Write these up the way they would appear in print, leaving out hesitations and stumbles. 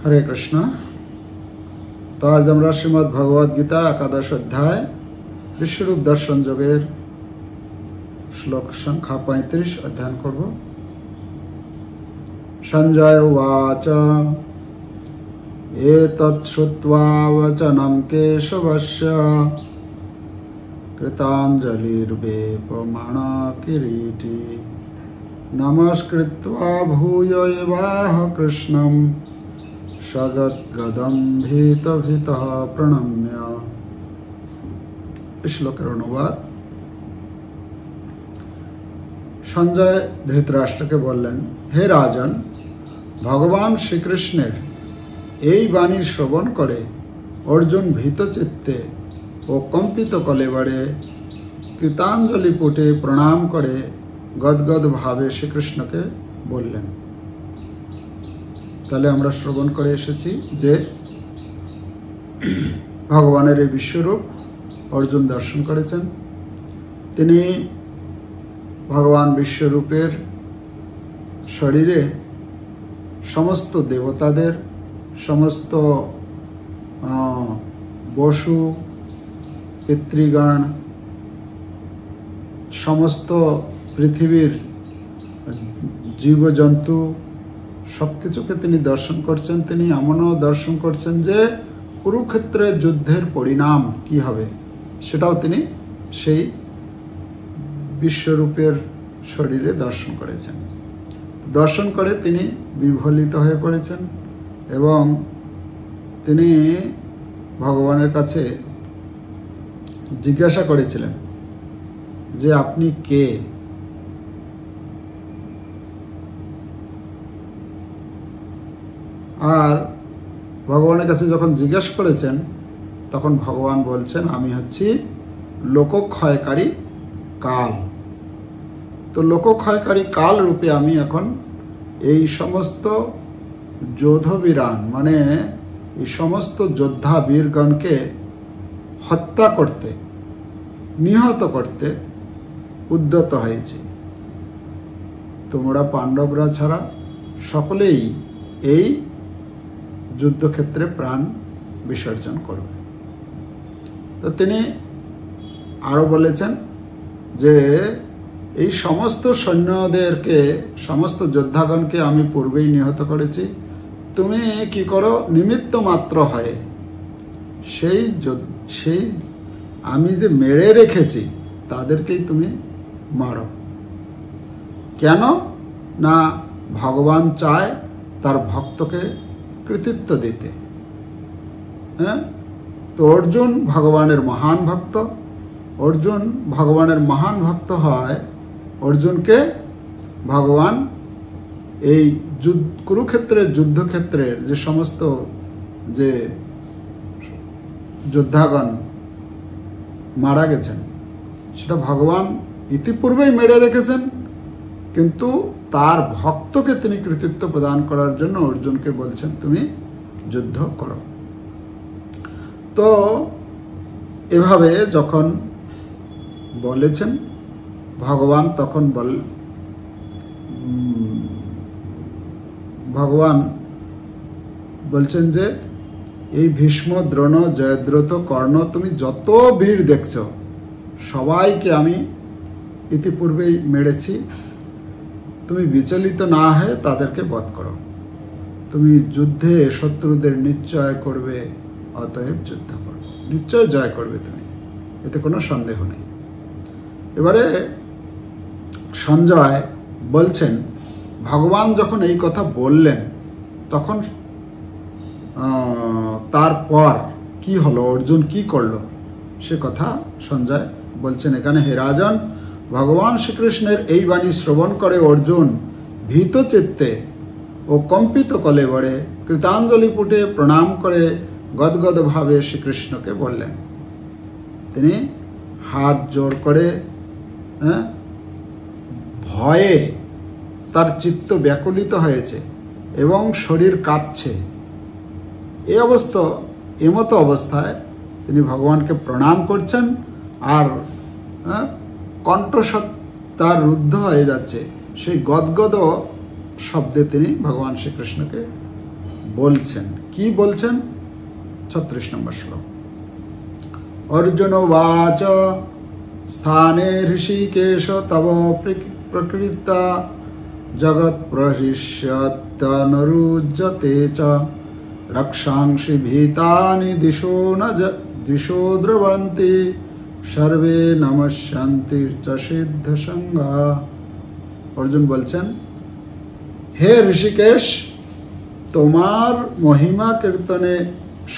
हरे कृष्ण। तो आज আমরা শ্রীমদ্ ভগবদ গীতা একাদশ অধ্যায় বিশ্বরূপ দর্শন যোগের শ্লোক সংখ্যা 35 অধ্যয়ন করব। সঞ্জয় উবাচ এতৎ শ্রুত্বা বচনম কেশবস্য কৃতাঞ্জলির্বেপমানা কিরীটি নমস্কৃত্বা ভূয় এবাহ কৃষ্ণম সগদ্গদম ভীত ভীতঃ প্রণম্য। শ্লোকের অনুবাদ। সঞ্জয় ধৃতরাষ্ট্রকে বললেন, হে রাজন, ভগবান শ্রীকৃষ্ণের এই বাণী শ্রবণ করে অর্জুন ভীতচিত্তে ও কম্পিত কলেবরে কৃতাঞ্জলি পুটে প্রণাম করে গদগদ ভাবে শ্রীকৃষ্ণকে বললেন। তাহলে আমরা শ্রবণ করে এসেছি যে ভগবানের এই বিশ্বরূপ অর্জুন দর্শন করেছেন। তিনি ভগবান বিশ্বরূপের শরীরে সমস্ত দেবতাদের, সমস্ত বসু পিতৃগণ, সমস্ত পৃথিবীর জীবজন্তু সব কিছুকে তিনি দর্শন করছেন। তিনি এমনও দর্শন করছেন যে কুরুক্ষেত্রের যুদ্ধের পরিণাম কি হবে সেটাও তিনি সেই বিশ্বরূপের শরীরে দর্শন করেছেন। দর্শন করে তিনি বিহ্বলিত হয়ে পড়েছেন এবং তিনি ভগবানের কাছে জিজ্ঞাসা করেছিলেন যে আপনি কে? আর ভগবানের কাছে যখন জিজ্ঞাসা করেছেন তখন ভগবান বলছেন, আমি হচ্ছি লোকক্ষয়কারী কাল। তো লোকক্ষয়কারী কাল রূপে আমি এখন এই সমস্ত যোধবীরান, মানে এই সমস্ত যোদ্ধা বীরগণকে হত্যা করতে, নিহত করতে উদ্যত হয়েছি। তোমরা পাণ্ডবরা ছাড়া সকলেই এই যুদ্ধক্ষেত্রে প্রাণ বিসর্জন করবে। তো তিনি আরও বলেছেন যে এই সমস্ত সৈন্যদেরকে, সমস্ত যোদ্ধাগণকে আমি পূর্বেই নিহত করেছি। তুমি কি করো? নিমিত্ত মাত্র হয়ে সেই আমি যে মেরে রেখেছি তাদেরকেই তুমি মারো। কেন না ভগবান চায় তার ভক্তকে কৃতিত্ব দিতে। হ্যাঁ, তো অর্জুন ভগবানের মহান ভক্ত। অর্জুন ভগবানের মহান ভক্ত হয়। অর্জুনকে ভগবান এই কুরুক্ষেত্রের যুদ্ধক্ষেত্রের যে সমস্ত যে যোদ্ধাগণ মারা গেছেন সেটা ভগবান ইতিপূর্বেই মেরে রেখেছেন, কিন্তু তার ভক্তকে তিনি কৃতিত্ব প্রদান করার জন্য অর্জুনকে বলছেন তুমি যুদ্ধ করো। তো এভাবে যখন বলেছেন ভগবান, তখন ভগবান বলছেন যে এই ভীষ্ম, দ্রোণ, জয়দ্রথ, কর্ণ, তুমি যত বীর দেখছ সবাইকে আমি ইতিপূর্বেই মেরেছি। তুমি বিচলিত না হয়ে তাদেরকে বধ করো। তুমি যুদ্ধে শত্রুদের নিশ্চয় করবে, অতএব যুদ্ধ করো, নিশ্চয় জয় করবে তুমি, এতে কোনো সন্দেহ নেই। এবারে সঞ্জয় বলছেন, ভগবান যখন এই কথা বললেন তখন তারপর কি হলো, অর্জুন কি করলো সে কথা সঞ্জয় বলছেন এখানে। হে রাজন, ভগবান শ্রীকৃষ্ণের এই বাণী শ্রবণ করে অর্জুন ভীত চিত্তে ও কম্পিত কলেবরে কৃতাঞ্জলি পুটে প্রণাম করে গদগদ ভাবে শ্রীকৃষ্ণকে বললেন। তিনি হাত জোর করে, ভয়ে তার চিত্ত ব্যাকুলিত হয়েছে এবং শরীর কাঁপছে। এমতো অবস্থায় তিনি ভগবানকে প্রণাম করছেন আর কণ্ঠস্বর তার রুদ্ধ হয়ে যাচ্ছে। সেই গদগদ শব্দে তিনি ভগবান শ্রীকৃষ্ণকে বলছেন। কি বলছেন? 36 নম্বর শ্লোক। অর্জুন উবাচ স্থানে ঋষিকেশ তব প্রকৃতা জগৎ প্রহিষ্যত্যনুরুজ্যতে চ রক্ষাংসি ভীতানি দিশো দ্রবন্তি সর্বে নমস্যন্তি চ সিদ্ধ সঙ্গা। অর্জুন বলছেন, হে ঋষিকেশ, তোমার মহিমা কীর্তনে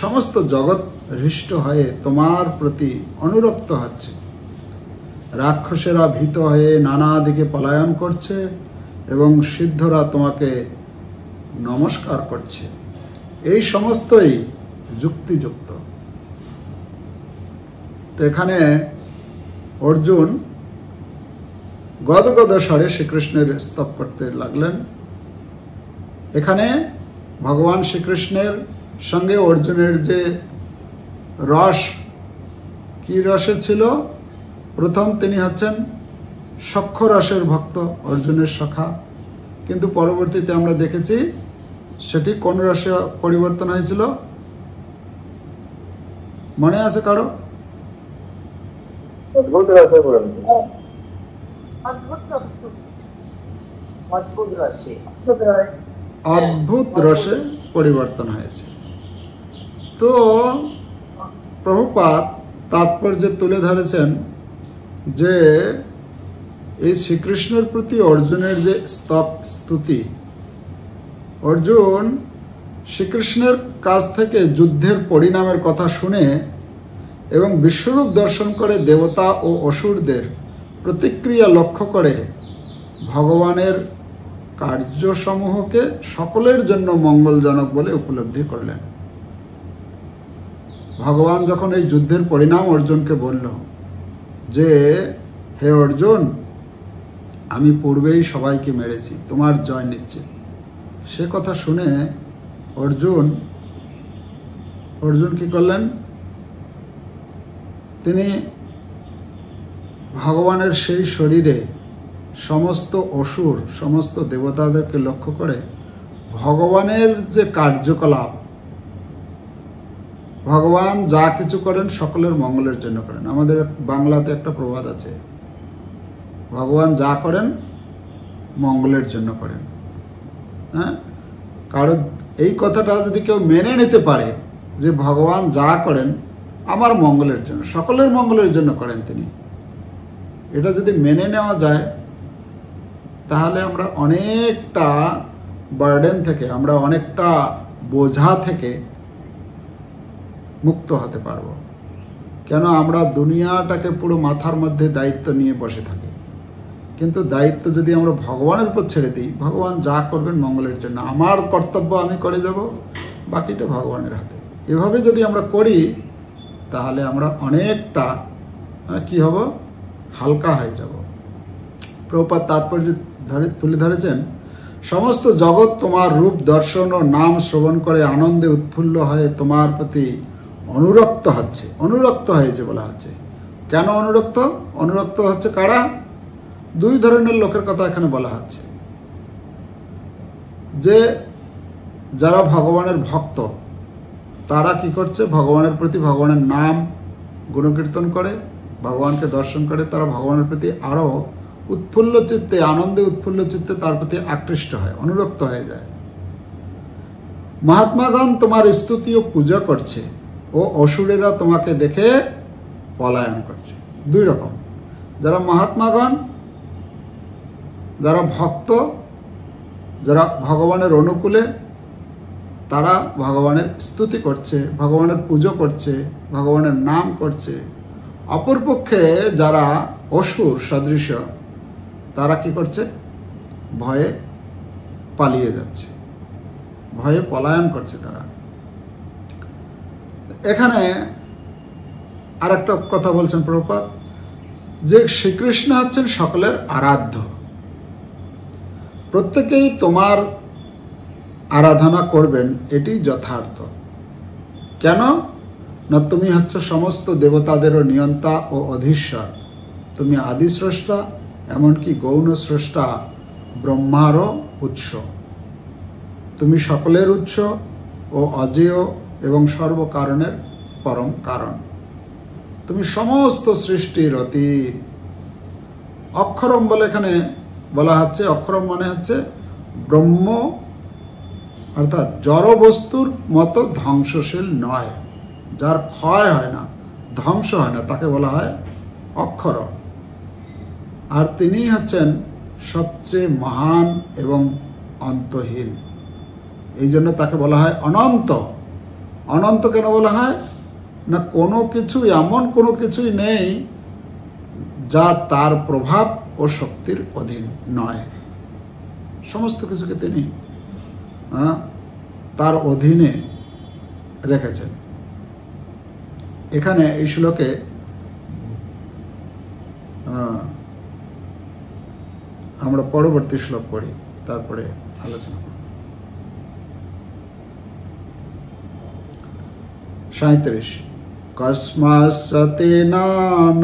সমস্ত জগৎ হৃষ্ট হয়ে তোমার প্রতি অনুরক্ত হচ্ছে। রাক্ষসেরা ভীত হয়ে নানা দিকে পলায়ন করছে এবং সিদ্ধরা তোমাকে নমস্কার করছে। এই সমস্তই যুক্তিযুক্ত। তো এখানে অর্জুন গদগদ স্বরে শ্রীকৃষ্ণের স্তব করতে লাগলেন। এখানে ভগবান শ্রীকৃষ্ণের সঙ্গে অর্জুনের যে রস, কি রসে ছিল? প্রথম তিনি হচ্ছেন সখ্য রসের ভক্ত, অর্জুনের সখা। কিন্তু পরবর্তীতে আমরা দেখেছি সেটি কোন রসে পরিবর্তন হয়েছিল? মনে আছে কারো? অদ্ভুত রসে পরিবর্তন হয়েছে। তো প্রভুপাদ তাৎপর্য তুলে ধরেছেন যে এই শ্রীকৃষ্ণের প্রতি অর্জুনের যে স্তুতি, অর্জুন শ্রীকৃষ্ণের কাছ থেকে যুদ্ধের পরিণামের কথা শুনে এবং বিশ্বরূপ দর্শন করে দেবতা ও অসুরদের প্রতিক্রিয়া লক্ষ্য করে ভগবানের কার্যসমূহকে সকলের জন্য মঙ্গলজনক বলে উপলব্ধি করলেন। ভগবান যখন এই যুদ্ধের পরিণাম অর্জুনকে বলল যে, হে অর্জুন, আমি পূর্বেই সবাইকে মেরেছি, তোমার জয় নিশ্চিত, সে কথা শুনে অর্জুন কি করলেন? তিনি ভগবানের সেই শরীরে সমস্ত অসুর, সমস্ত দেবতাদেরকে লক্ষ্য করে ভগবানের যে কার্যকলাপ, ভগবান যা কিছু করেন সকলের মঙ্গলের জন্য করেন। আমাদের বাংলাতে একটা প্রবাদ আছে, ভগবান যা করেন মঙ্গলের জন্য করেন। হ্যাঁ, কারণ এই কথাটা যদি কেউ মেনে নিতে পারে যে ভগবান যা করেন আমার মঙ্গলের জন্য, সকলের মঙ্গলের জন্য করেন তিনি, এটা যদি মেনে নেওয়া যায় তাহলে আমরা অনেকটা বার্ডেন থেকে, আমরা অনেকটা বোঝা থেকে মুক্ত হতে পারবো। কেন আমরা দুনিয়াটাকে পুরো মাথার মধ্যে দায়িত্ব নিয়ে বসে থাকি, কিন্তু দায়িত্ব যদি আমরা ভগবানের উপর ছেড়ে দিই, ভগবান যা করবেন মঙ্গলের জন্য, আমার কর্তব্য আমি করে যাব, বাকিটা ভগবানের হাতে, এভাবে যদি আমরা করি তাহলে আমরা অনেকটা কি হব, হালকা হয়ে যাব। প্রভুপাদ তাৎপর্য তুলে ধরেছেন, সমস্ত জগৎ তোমার রূপ দর্শন ও নাম শ্রবণ করে আনন্দে উৎফুল্ল হয়ে তোমার প্রতি অনুরক্ত হচ্ছে, অনুরক্ত হয়েছে বলা হচ্ছে। কেন অনুরক্ত? অনুরক্ত হচ্ছে কারা? দুই ধরনের লোকের কথা এখানে বলা হচ্ছে। যে যারা ভগবানের ভক্ত, তারা কি করছে? ভগবানের প্রতি, ভগবানের নাম গুণকীর্তন করে, ভগবানকে দর্শন করে, তারা ভগবানের প্রতি আরো উৎফুল্ল চিত্তে, আনন্দে উৎফুল্ল চিত্তে তার প্রতি আকৃষ্ট হয়, অনুরক্ত হয়ে যায়। মহাত্মাগণ তোমার স্তুতি ও পূজা করছে ও অসুরেরা তোমাকে দেখে পলায়ন করছে। দুই রকম, যারা মহাত্মাগণ, যারা ভক্ত, যারা ভগবানের অনুকূলে, তারা ভগবানের স্তুতি করছে, ভগবানের পুজো করছে, ভগবানের নাম করছে। অপরপক্ষে যারা অসুর সদৃশ, তারা কি করছে? ভয়ে পালিয়ে যাচ্ছে, ভয়ে পলায়ন করছে তারা। এখানে আর একটা কথা বলছেন প্রভুপাদ, যে শ্রীকৃষ্ণ হচ্ছেন সকলের আরাধ্য, প্রত্যেকেই তোমার আরাধনা করবেন, এটি যথার্থ। কেন না তুমি হচ্ছে সমস্ত দেবতাদেরও নিয়ন্তা ও অধীশ্বর, তুমি আদি স্রষ্টা, এমনকি গৌণ স্রষ্টা ব্রহ্মারও উৎস, তুমি সকলের উৎস, ও অজেয় এবং সর্বকারণের পরম কারণ। তুমি সমস্ত সৃষ্টির অতীত। অক্ষরম বলে এখানে বলা হচ্ছে, অক্ষরম মানে হচ্ছে ব্রহ্ম, অর্থাৎ জড় বস্তুর মতো ধ্বংসশীল নয়, যার ক্ষয় হয় না, ধ্বংস হয় না, তাকে বলা হয় অক্ষর। আর তিনি হচ্ছেন সবচেয়ে মহান এবং অন্তহীন, এই জন্য তাকে বলা হয় অনন্ত। অনন্ত কেন বলা হয় না, কোনো কিছু, এমন কোনো কিছুই নেই যা তার প্রভাব ও শক্তির অধীন নয়। সমস্ত কিছুকে তিনি তার অধীনে রেখেছেন। এখানে এই শ্লোকে আমরা পরবর্তী শ্লোক পড়ি, তারপরে আলোচনা করব। 37 কস্মাৎসতেনা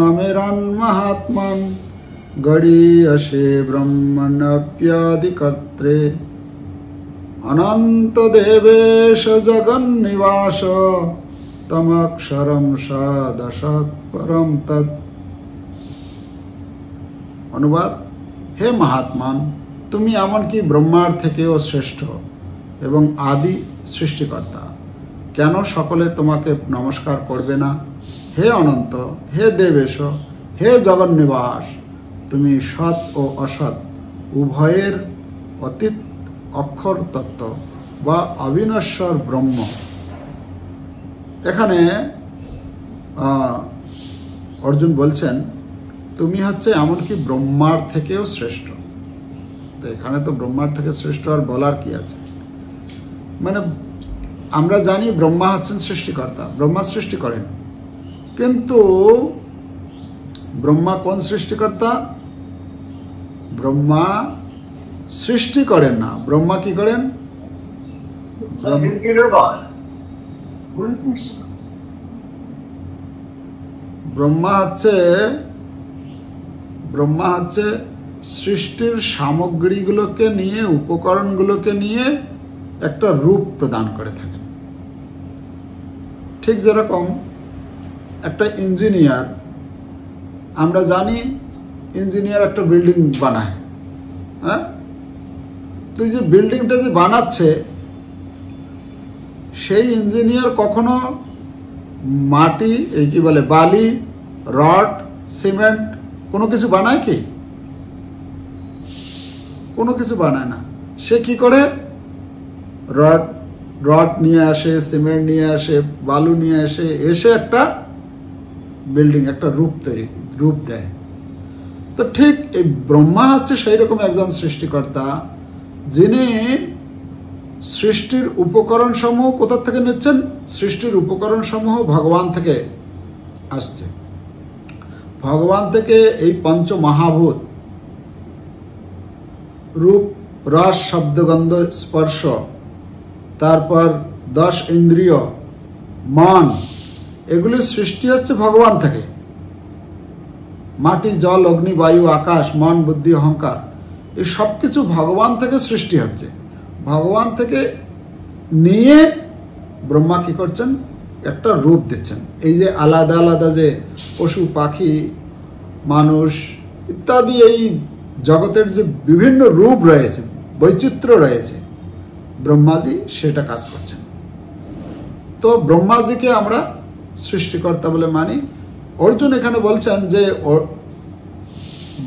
নমেরন মহাত্মন গড়ীয়সে ব্রহ্মণ্যপ্যাদিকর্ত্রে অনন্ত দেবেশ জগন্নিবাস তমক্ষরম সদসৎ পরম তৎ। অনুবাদ: হে মহাত্মান, তুমি এমনকি ব্রহ্মার থেকেও শ্রেষ্ঠ এবং আদি সৃষ্টিকর্তা। কেন সকলে তোমাকে নমস্কার করবে না? হে অনন্ত, হে দেবেশ, হে জগন্নিবাস, তুমি সৎ ও অসৎ উভয়ের অতীত অক্ষর তত্ত্ব বা অবিনশ্বর ব্রহ্ম। এখানে অর্জুন বলছেন তুমি হচ্ছে এমনকি ব্রহ্মার থেকেও শ্রেষ্ঠ। তো এখানে তো ব্রহ্মার থেকে শ্রেষ্ঠ আর বলার কি আছে? মানে আমরা জানি ব্রহ্মা হচ্ছেন সৃষ্টিকর্তা, ব্রহ্মা সৃষ্টি করেন, কিন্তু ব্রহ্মা কোন সৃষ্টিকর্তা? ব্রহ্মা সৃষ্টি করেন না। ব্রহ্মা কি করেন? ব্রহ্মা হচ্ছে সৃষ্টির সামগ্রীগুলোকে নিয়ে, উপকরণগুলোকে নিয়ে একটা রূপ প্রদান করে থাকেন। ঠিক যেরকম একটা ইঞ্জিনিয়ার, আমরা জানি ইঞ্জিনিয়ার একটা বিল্ডিং বানায়, হ্যাঁ, তো যে বিল্ডিংটা যে বানাচ্ছে সেই ইঞ্জিনিয়ার কখনো মাটি, এই কি বলে, বালি, রড, সিমেন্ট কোনো কিছু বানায় কি? কোনো কিছু বানায় না। সে কি করে? রড নিয়ে আসে, সিমেন্ট নিয়ে আসে, বালু নিয়ে এসে একটা বিল্ডিং, একটা রূপ দেয়। তো ঠিক এই ব্রহ্মা হচ্ছে সেই রকম একজন সৃষ্টিকর্তা, যিনি সৃষ্টির উপকরণ সমূহ কোথা থেকে নিচ্ছেন? সৃষ্টির উপকরণ সমূহ ভগবান থেকে আসছে। ভগবান থেকে এই পঞ্চ মহাভূত, রূপ, রস, শব্দ, গন্ধ, স্পর্শ, তারপর 10 ইন্দ্রিয়, মন, এগুলির সৃষ্টি হচ্ছে ভগবান থেকে। মাটি, জল, অগ্নি, বায়ু, আকাশ, মন, বুদ্ধি, অহংকার, এই সব কিছু ভগবান থেকে সৃষ্টি হচ্ছে। ভগবান থেকে নিয়ে ব্রহ্মা কি করছেন? একটা রূপ দিচ্ছেন। এই যে আলাদা আলাদা যে পশু, পাখি, মানুষ ইত্যাদি, এই জগতের যে বিভিন্ন রূপ রয়েছে, বৈচিত্র্য রয়েছে, ব্রহ্মাজি সেটা কাজ করছেন। তো ব্রহ্মাজিকে আমরা সৃষ্টিকর্তা বলে মানি। অর্জুন এখানে বলছেন যে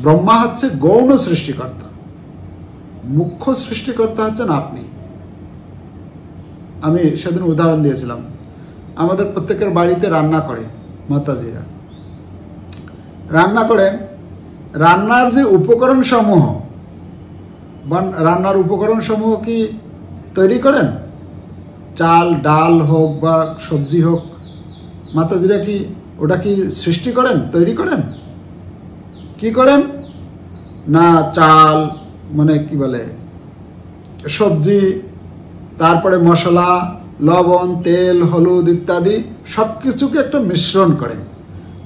ব্রহ্মা হচ্ছে গৌণ সৃষ্টিকর্তা, মুখ্য সৃষ্টিকর্তা হচ্ছেন আপনি। আমি সেদিন উদাহরণ দিয়েছিলাম, আমাদের প্রত্যেকের বাড়িতে রান্না করে মাতাজিরা, রান্না করেন। রান্নার যে উপকরণ সমূহ, রান্নার উপকরণ সমূহ কি তৈরি করেন? চাল, ডাল হোক বা সবজি হোক, মাতাজিরা কি ওটা কি সৃষ্টি করেন, তৈরি করেন? কি করেন না, চাল মানে কি বলে, সবজি, তারপরে মশলা, লবণ, তেল, হলুদ ইত্যাদি সব কিছুকে একটা মিশ্রণ করেন।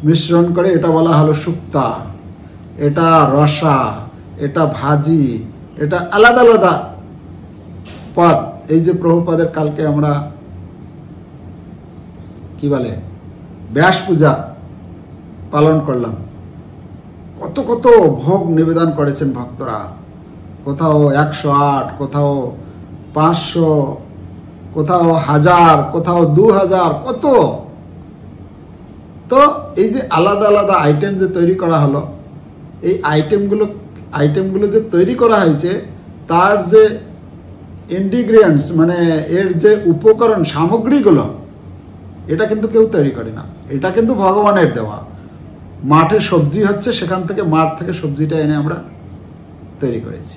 মিশ্রণ করে এটা বলা হলো শুক্তা, এটা রসা, এটা ভাজি, এটা আলাদা আলাদা পদ। এই যে প্রভুপাদের কালকে আমরা কি বলে ব্যাস পূজা পালন করলাম। কত কত ভোগ নিবেদন করেছেন ভক্তরা, কোথাও 108, কোথাও 500, কোথাও 1000, কোথাও 2000, কত। তো এই যে আলাদা আলাদা আইটেম যে তৈরি করা হলো, এই আইটেমগুলো যে তৈরি করা হয়েছে, তার যে ইনগ্রিডিয়েন্টস মানে এর যে উপকরণ সামগ্রীগুলো, এটা কিন্তু কেউ তৈরি করে না, এটা কিন্তু ভগবানের দেওয়া। মাঠে সবজি হচ্ছে, সেখান থেকে মাঠ থেকে সবজিটা এনে আমরা তৈরি করেছি।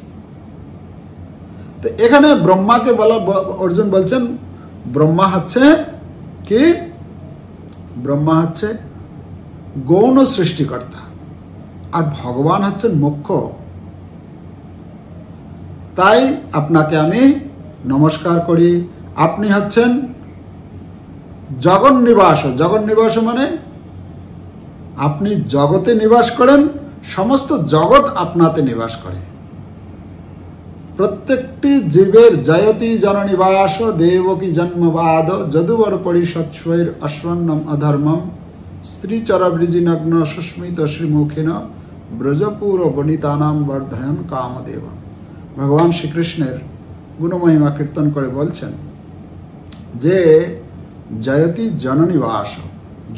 তো এখানে ব্রহ্মাকে বলা, অর্জুন বলছেন ব্রহ্মা হচ্ছে কি, ব্রহ্মা হচ্ছে গৌণ সৃষ্টিকর্তা আর ভগবান হচ্ছেন মুখ্য। তাই আপনাকে আমি নমস্কার করি। আপনি হচ্ছেন জগন্নিবাস। জগন্নিবাস মানে আপনি জগতে নিবাস করেন, সমস্ত জগৎ আপনাতে নিবাস করে। প্রত্যেকটি জীবের জয়তি জননিবাস দেবকী জন্মবাদ যদুবর পরিষৎস্বৈর অশ্বন্নম অধর্মম স্ত্রীচরবৃজিনগ্ন সুস্মিত শ্রীমুখেন ব্রজপুর বনিতানাম বর্ধয়ন কামদেব। ভগবান শ্রীকৃষ্ণের গুণমহিমা কীর্তন করে বলছেন যে জয়তি জননিবাস।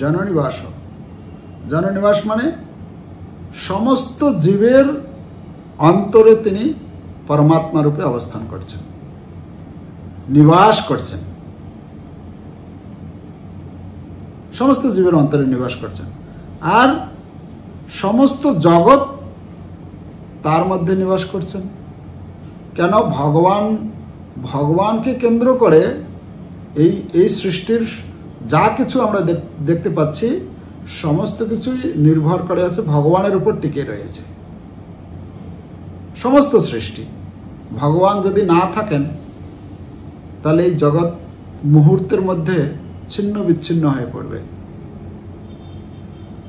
জননিবাস, জননিবাস মানে সমস্ত জীবের অন্তরে তিনি পরমাত্মা রূপে অবস্থান করছেন, নিবাস করছেন, সমস্ত জীবের অন্তরে নিবাস করছেন। আর সমস্ত জগৎ তার মধ্যে নিবাস করছেন। কেন? ভগবানকে কেন্দ্র করে এই সৃষ্টির যা কিছু আমরা দেখতে পাচ্ছি, সমস্ত কিছুই নির্ভর করে আছে ভগবানের উপর টিকে রয়েছে। সমস্ত সৃষ্টি, ভগবান যদি না থাকেন তাহলে এই জগৎ মুহূর্তের মধ্যে ছিন্ন বিচ্ছিন্ন হয়ে পড়বে।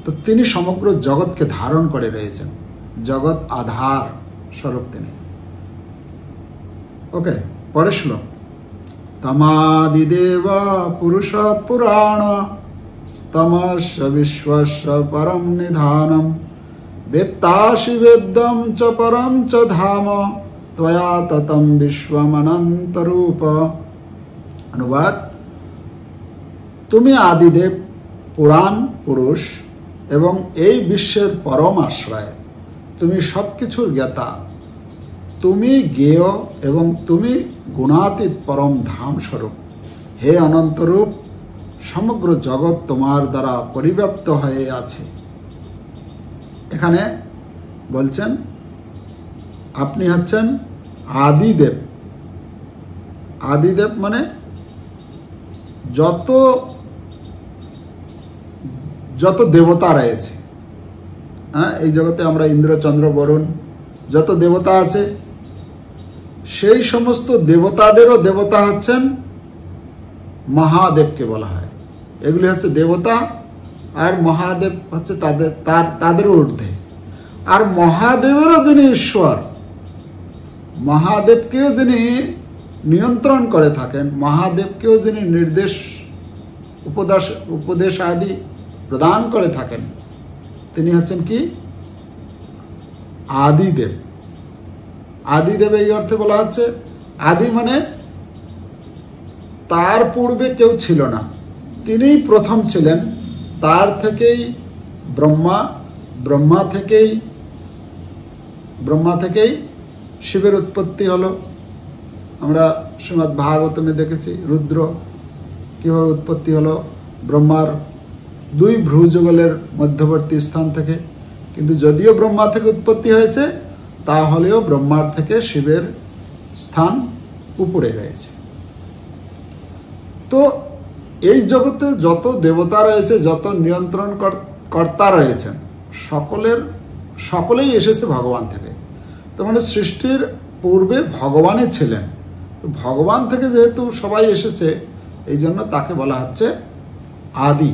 তো তিনি সমগ্র জগৎকে ধারণ করে রয়েছেন, জগৎ আধার স্বরূপ তিনি। ওকে, পরে শ্লোক। তমাদিদেব পুরুষ পুরাণ স্তমস্য বিশ্বস্য পরম নিধানম বেত্তাসি বেদ্যম চ পরম চ ধাম ত্বয়া ততম বিশ্বমনন্তরূপ। অনুবাদ: তুমি আদিদেব, পুরাণ পুরুষ এবং এই বিশ্বের পরম আশ্রয়। তুমি সবকিছুর জ্ঞাতা, তুমি জ্ঞেয় এবং তুমি গুণাতীত পরম ধাম স্বরূপ। হে অনন্তরূপ, সমগ্র জগৎ তোমার দ্বারা পরিব্যাপ্ত হয়ে আছে। এখানে বলছেন আপনি হচ্ছেন আদিদেব। আদিদেব মানে যত দেবতা রয়েছে, হ্যাঁ, এই জগতে আমরা ইন্দ্র, চন্দ্র, বরুণ যত দেবতা আছে, সেই সমস্ত দেবতাদেরও দেবতা হচ্ছেন মহাদেবকে বলা হয়। এগুলি হচ্ছে দেবতা, আর মহাদেব হচ্ছে তাদেরও ঊর্ধ্বে। আর মহাদেবেরও যিনি ঈশ্বর, মহাদেবকেও যিনি নিয়ন্ত্রণ করে থাকেন, মহাদেবকেও যিনি নির্দেশ উপদেশ আদি প্রদান করে থাকেন, তিনি হচ্ছেন কি? আদিদেব। আদিদেব এই অর্থে বলা হচ্ছে, আদি মানে তার পূর্বে কেউ ছিল না, তিনিই প্রথম ছিলেন। তার থেকেই ব্রহ্মা থেকেই শিবের উৎপত্তি হলো। আমরা শ্রীমদ্ ভাগবতমে দেখেছি রুদ্র কিভাবে উৎপত্তি হলো, ব্রহ্মার 2 ভ্রুযুগলের মধ্যবর্তী স্থান থেকে। কিন্তু যদিও ব্রহ্মা থেকে উৎপত্তি হয়েছে, তাহলেও ব্রহ্মার থেকে শিবের স্থান উপরে রয়েছে। তো এই জগতে যত দেবতা রয়েছে, যত নিয়ন্ত্রণ কর্তা রয়েছেন, সকলেই এসেছে ভগবান থেকে। তো মানে সৃষ্টির পূর্বে ভগবানই ছিলেন। তো ভগবান থেকে যেহেতু সবাই এসেছে, এই জন্য তাকে বলা হচ্ছে আদি।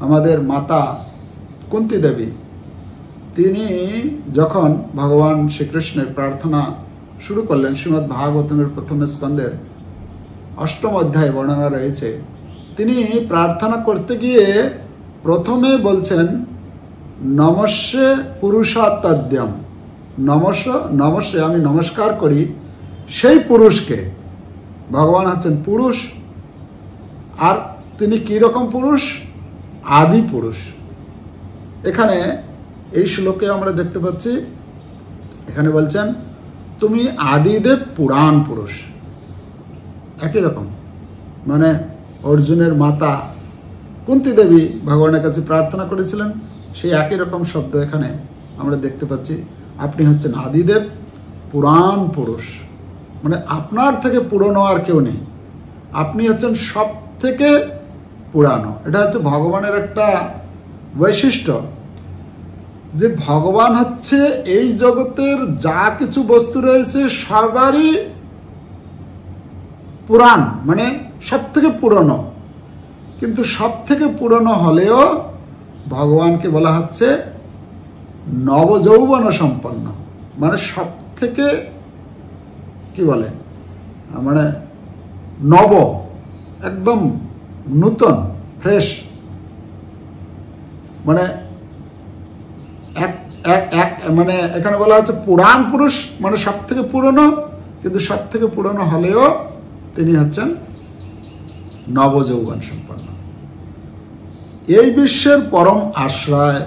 আমাদের মাতা কুন্তী দেবী, তিনি যখন ভগবান শ্রীকৃষ্ণের প্রার্থনা শুরু করলেন, শ্রীমদ্ ভাগবতমের প্রথম স্কন্ধের 8ম অধ্যায়ে বর্ণনা রয়েছে তিনি প্রার্থনা করতে গিয়ে প্রথমে বলছেন নমস্যে পুরুষাত্মদ্যম, নমস্যে আমি নমস্কার করি সেই পুরুষকে। ভগবান হচ্ছেন পুরুষ, আর তিনি কি রকম পুরুষ? আদি পুরুষ। এখানে এই শ্লোকে আমরা দেখতে পাচ্ছি, এখানে বলছেন তুমি আদিদেব পুরাণ পুরুষ। একই রকম, মানে অর্জুনের মাতা কুন্তী দেবী ভগবানের কাছে প্রার্থনা করেছিলেন, সেই একই রকম শব্দ এখানে আমরা দেখতে পাচ্ছি। আপনি হচ্ছেন আদিদেব পুরাণ পুরুষ, মানে আপনার থেকে পুরনো আর কেউ নেই, আপনি হচ্ছেন সব থেকে পুরানো। এটা হচ্ছে ভগবানের একটা বৈশিষ্ট্য, যে ভগবান হচ্ছে এই জগতের যা কিছু বস্তু রয়েছে সবারই পুরাণ, মানে সব থেকে পুরনো। কিন্তু সব থেকে পুরনো হলেও ভগবানকে বলা হচ্ছে নবযৌবন সম্পন্ন, মানে সব থেকে কি বলে, মানে নব, একদম নূতন, ফ্রেশ, মানে মানে এখানে বলা হচ্ছে পুরাণ পুরুষ, মানে সব থেকে পুরনো, কিন্তু সব থেকে পুরনো হলেও তিনি হচ্ছেন নবযৌবন সম্পন্ন। এই বিশ্বের পরম আশ্রয়,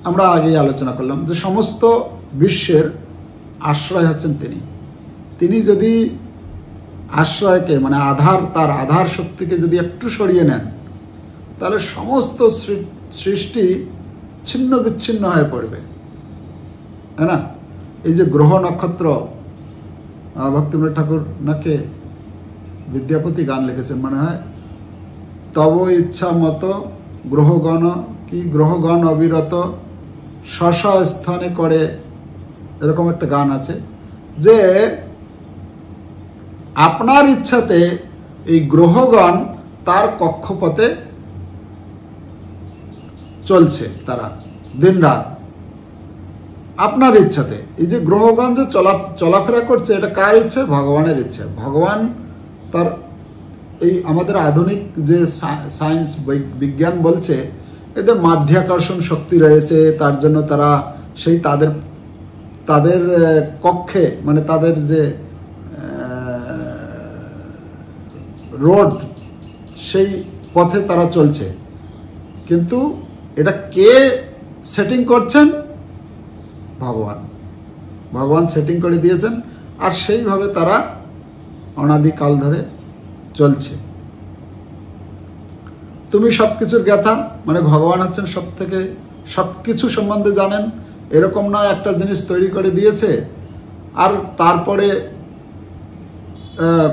আমরা আগেই আলোচনা করলাম যে সমস্ত বিশ্বের আশ্রয় হচ্ছেন তিনি। তিনি যদি আশ্রয়কে, মানে আধার, তার আধার শক্তিকে যদি একটু সরিয়ে নেন, তাহলে সমস্ত সৃষ্টি ছিন্ন বিচ্ছিন্ন হয়ে পড়বে, তাই না? এই যে গ্রহ নক্ষত্র, ভক্তিবিনোদ ঠাকুর নাকি বিদ্যাপতি গান লিখেছেন মনে হয়, তব ইচ্ছা মতো গ্রহগণ অবিরত স্ব স্থানে করে, এরকম একটা গান আছে, যে আপনার ইচ্ছাতে এই গ্রহগণ তার কক্ষপথে চলছে, তারা দিনরাত আপনার ইচ্ছাতে। এই যে গ্রহগণ যে চলাফেরা করছে, এটা কার ইচ্ছে? ভগবানের ইচ্ছে। ভগবান তার এই আমাদের আধুনিক যে সায়েন্স বিজ্ঞান বলছে, এদের মাধ্যাকর্ষণ শক্তি রয়েছে, তার জন্য তারা সেই তাদের কক্ষে, মানে তাদের যে রোড, সেই পথে তারা চলছে। কিন্তু এটা কে সেটিং করছেন? ভগবান সেটিং করে দিয়েছেন, আর সেইভাবে তারা অনাদিকাল ধরে চলছে। তুমি সবকিছুর জ্ঞাতা, মানে ভগবান হচ্ছেন সব থেকে সবকিছু সম্বন্ধে জানেন। এরকম নয় একটা জিনিস তৈরি করে দিয়েছে আর তারপরে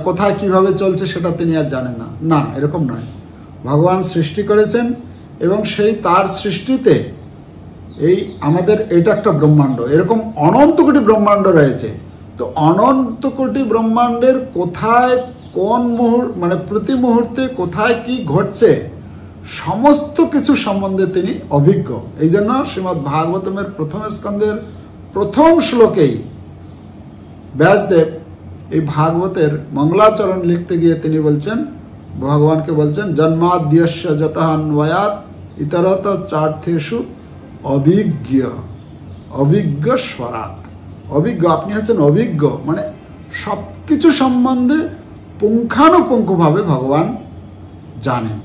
কোথায় কিভাবে চলছে সেটা তিনি আর জানেন না, না, এরকম নয়। ভগবান সৃষ্টি করেছেন এবং সেই তার সৃষ্টিতে এই আমাদের এটা একটা ব্রহ্মাণ্ড, এরকম অনন্ত কোটি ব্রহ্মাণ্ড রয়েছে। তো অনন্ত কোটি ব্রহ্মাণ্ডের কোথায় কোন মানে প্রতি মুহূর্তে কোথায় কি ঘটছে সমস্ত কিছু সম্বন্ধে তিনি অভিজ্ঞ। এই জন্য শ্রীমদ্ ভাগবতমের প্রথম স্কন্ধের প্রথম শ্লোকেই ব্যাসদেব এই ভাগবতের মঙ্গলাচরণ লিখতে গিয়ে তিনি বলছেন, ভগবানকে বলছেন, জন্মাদ্যস্য যতঃ অন্বয়াৎ ইতরত চার্থেষু অভিজ্ঞ স্বরাট। অভিজ্ঞ, আপনি হচ্ছেন অভিজ্ঞ, মানে সব কিছু সম্বন্ধে পুঙ্খানুপুঙ্খভাবে ভগবান জানেন।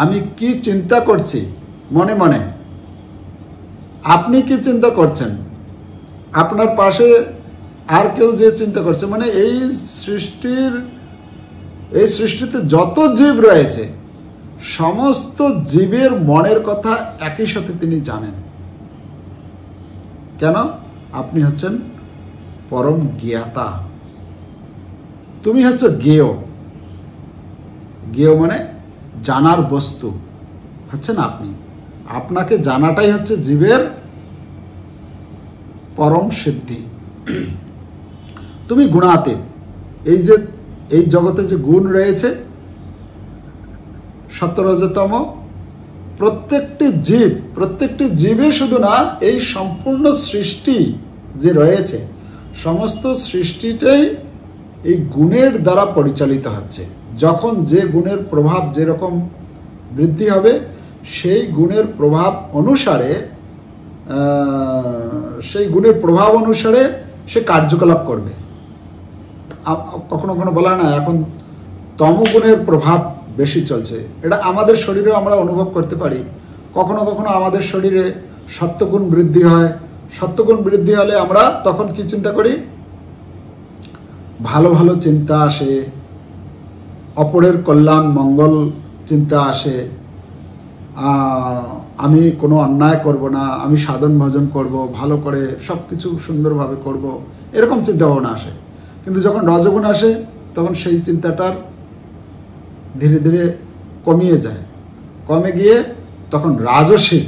আমি কি চিন্তা করছি মনে মনে, আপনি কি চিন্তা করছেন, আপনার পাশে আর কেউ যে চিন্তা করছে, মানে এই সৃষ্টিতে যত জীব রয়েছে সমস্ত জীবের মনের কথা একই সাথে তিনি জানেন। কেন? আপনি হচ্ছেন পরম জ্ঞাতা, তুমি হচ্ছে জ্ঞেয়। জ্ঞেয় মানে জানার বস্তু হচ্ছেন আপনি। আপনাকে জানাটাই হচ্ছে জীবের পরম সিদ্ধি। তুমি গুণাতীত। এই জগতে যে গুণ রয়েছে সত্য-রজ-তম, প্রত্যেকটি জীবে শুধু না, এই সম্পূর্ণ সৃষ্টি যে রয়েছে সমস্ত সৃষ্টিটাই এই গুণের দ্বারা পরিচালিত হচ্ছে। যখন যে গুণের প্রভাব যেরকম বৃদ্ধি হবে সেই গুণের প্রভাব অনুসারে সে কার্যকলাপ করবে। কখনো কখনো বলা না এখন তমগুণের প্রভাব বেশি চলছে, এটা আমাদের শরীরেও আমরা অনুভব করতে পারি। কখনো কখনো আমাদের শরীরে সত্যগুণ বৃদ্ধি হয়, সত্যগুণ বৃদ্ধি হলে আমরা তখন কি চিন্তা করি, ভালো ভালো চিন্তা আসে, অপরের কল্যাণ মঙ্গল চিন্তা আসে, আমি কোনো অন্যায় করব না, আমি সাধন ভজন করব, ভালো করে সব কিছু সুন্দরভাবে করব, এরকম চিন্তা ভাবনা আসে। কিন্তু যখন রজগুণ আসে তখন সেই চিন্তাটার ধীরে ধীরে কমিয়ে যায়, কমে গিয়ে তখন রাজসিক,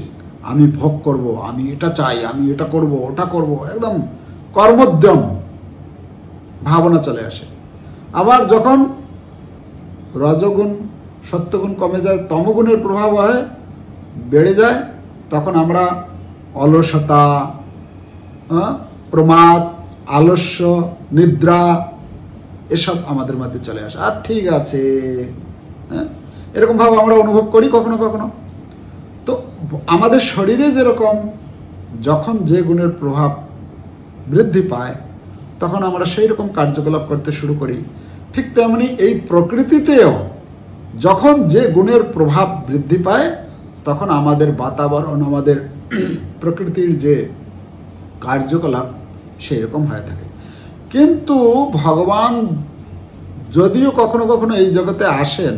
আমি ভোগ করব, আমি এটা চাই, আমি এটা করব, ওটা করব, একদম কর্মোদ্যম ভাবনা চলে আসে। আবার যখন রজগুণ সত্যগুণ কমে যায়, তমগুণের প্রভাব হয় বেড়ে যায়, তখন আমরা অলসতা, প্রমাদ, আলস্য, নিদ্রা এসব আমাদের মধ্যে চলে আসে। আর ঠিক আছে, এরকম ভাব আমরা অনুভব করি কখনো কখনো। তো আমাদের শরীরে যেরকম যখন যে গুণের প্রভাব বৃদ্ধি পায় তখন আমরা সেই রকম কার্যকলাপ করতে শুরু করি। ঠিক তেমনি এই প্রকৃতিতেও যখন যে গুণের প্রভাব বৃদ্ধি পায় তখন আমাদের বাতাবরণ, আমাদের প্রকৃতির যে কার্যকলাপ সেই রকম হয়ে থাকে। কিন্তু ভগবান যদিও কখনো কখনো এই জগতে আসেন,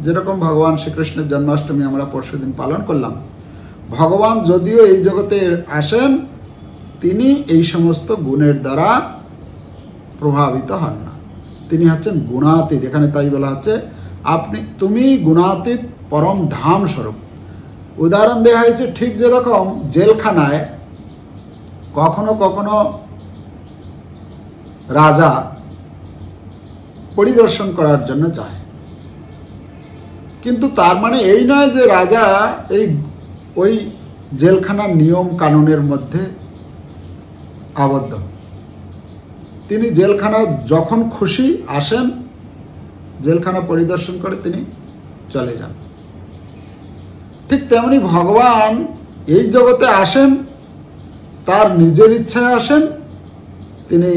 যেরকম ভগবান শ্রীকৃষ্ণের জন্মাষ্টমী আমরা পরশুদিন পালন করলাম, ভগবান যদিও এই জগতে আসেন তিনি এই সমস্ত গুণের দ্বারা প্রভাবিত হন না। তিনি হচ্ছেন গুণাতীত। এখানে তাই বলা হচ্ছে তুমি গুণাতীত পরম ধাম স্বরূপ। উদাহরণ দেওয়া হয়েছে ঠিক যেরকম জেলখানায় কখনো কখনো রাজা পরিদর্শন করার জন্য যায়, কিন্তু তার মানে এই নয় যে রাজা ওই জেলখানার নিয়ম কানুনের মধ্যে আবদ্ধ। তিনি জেলখানা যখন খুশি আসেন, জেলখানা পরিদর্শন করে তিনি চলে যান। ঠিক তেমনি ভগবান এই জগতে আসেন, তার নিজের ইচ্ছায় আসেন, তিনি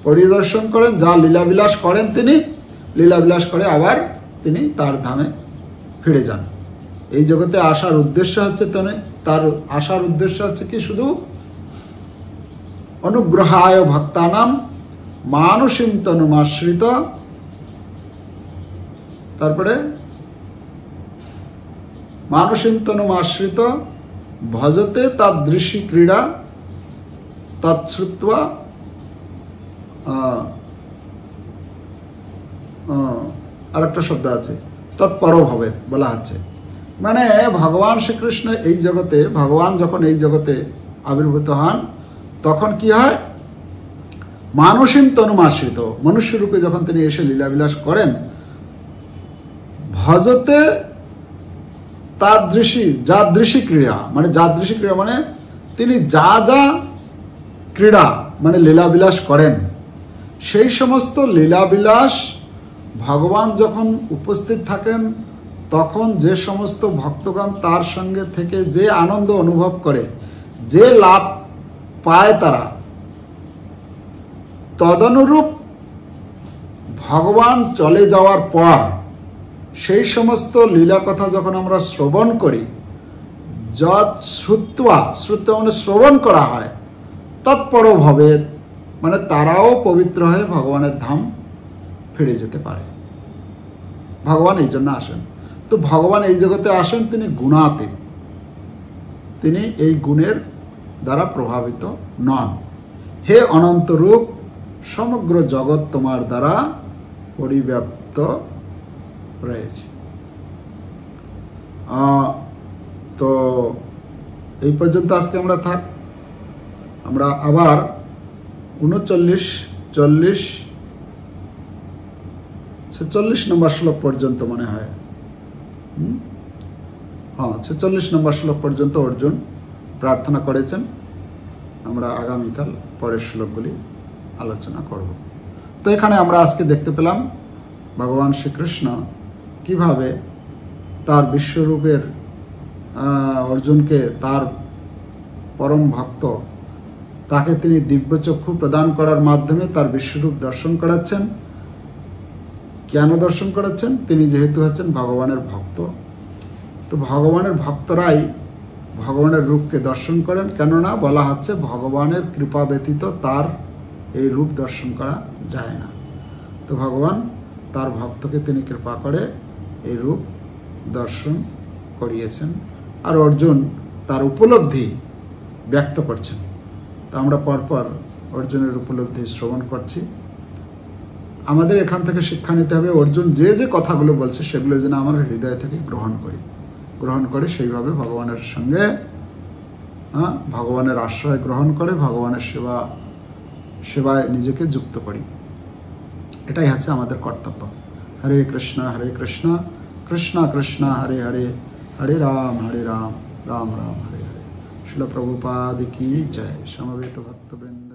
পরিদর্শন করেন, যা লীলাবিলাস করেন তিনি লীলাবিলাস করে আবার তিনি তার ধামে ফিরে যান। এই জগতে আসার উদ্দেশ্য হচ্ছে তার আসার উদ্দেশ্য হচ্ছে কি, শুধু অনুগ্রহায় ভক্তানাম মানসীম তনুমাশ্রিত, তারপরে মানসীম তনুমাশ্রিত ভজতে তাদৃশী ক্রীড়া তৎশ্রুত্বা, আর একটা শব্দ আছে তৎপর ভবে বলা হচ্ছে। মানে ভগবান শ্রীকৃষ্ণ এই জগতে, ভগবান যখন এই জগতে আবির্ভূত হন তখন কি হয়, মানসীম তনুমাশ্রিত মনুষ্য রূপে যখন তিনি এসে লীলাবিলাস করেন, ভজতে যাদৃশী ক্রীড়া, মানে যাদৃশী ক্রীড়া মানে তিনি যা যা ক্রীড়া মানে লীলাবিলাস করেন, সেই সমস্ত লীলাবিলাস ভগবান যখন উপস্থিত থাকেন তখন যে সমস্ত ভক্তগণ তার সঙ্গে থেকে যে আনন্দ অনুভব করে, যে লাভ পায় তারা, তদনুরূপ ভগবান চলে যাওয়ার পর সেই সমস্ত লীলা কথা যখন আমরা শ্রবণ করি, যৎ শ্রুত্বা মানে শ্রবণ করা হয়, তৎপর ভবে মানে তারাও পবিত্র হয়ে ভগবানের ধাম ফিরে যেতে পারে। ভগবান এই জন্য আসেন। তো ভগবান এই জগতে আসেন, তিনি গুণাতীত, তিনি এই গুণের দ্বারা প্রভাবিত নন। হে অনন্ত রূপ, সমগ্র জগৎ তোমার দ্বারা পরিব্যাপ্ত রয়েছে। তো এই পর্যন্ত আজকে আমরা থাক। আমরা আবার 39, 40, 46 নম্বর শ্লোক পর্যন্ত মনে হয়, 46 নম্বর শ্লোক পর্যন্ত অর্জুন প্রার্থনা করেছেন। আমরা আগামীকাল পরের শ্লোকগুলি আলোচনা করব। তো এখানে আমরা আজকে দেখতে পেলাম ভগবান শ্রীকৃষ্ণ কিভাবে তার বিশ্বরূপের অর্জুনকে, তার পরম ভক্ত, তাকে তিনি দিব্যচক্ষু প্রদান করার মাধ্যমে তার বিশ্বরূপ দর্শন করাচ্ছেন। কেন দর্শন করাচ্ছেন? তিনি যেহেতু হচ্ছেন ভগবানের ভক্ত, তো ভগবানের ভক্তরাই ভগবানের রূপকে দর্শন করেন। কেননা বলা হচ্ছে ভগবানের কৃপা ব্যতীত তার এই রূপ দর্শন করা যায় না। তো ভগবান তার ভক্তকে তিনি কৃপা করে এই রূপ দর্শন করিয়েছেন, আর অর্জুন তার উপলব্ধি ব্যক্ত করছেন। তো আমরা পরপর অর্জুনের উপলব্ধি শ্রবণ করছি। আমাদের এখান থেকে শিক্ষা নিতে হবে, অর্জুন যে যে কথাগুলো বলছে সেগুলো যেন আমরা হৃদয় থেকে গ্রহণ করে সেইভাবে ভগবানের সঙ্গে ভগবানের আশ্রয় গ্রহণ করে ভগবানের সেবায় নিজেকে যুক্ত করি। এটাই হচ্ছে আমাদের কর্তব্য। হরে কৃষ্ণ কৃষ্ণ কৃষ্ণ হরে হরে, হরে রাম রাম রাম হরে হরে। শিল প্রভুপাদ কি জয়। সমবেত ভক্তবৃন্দ।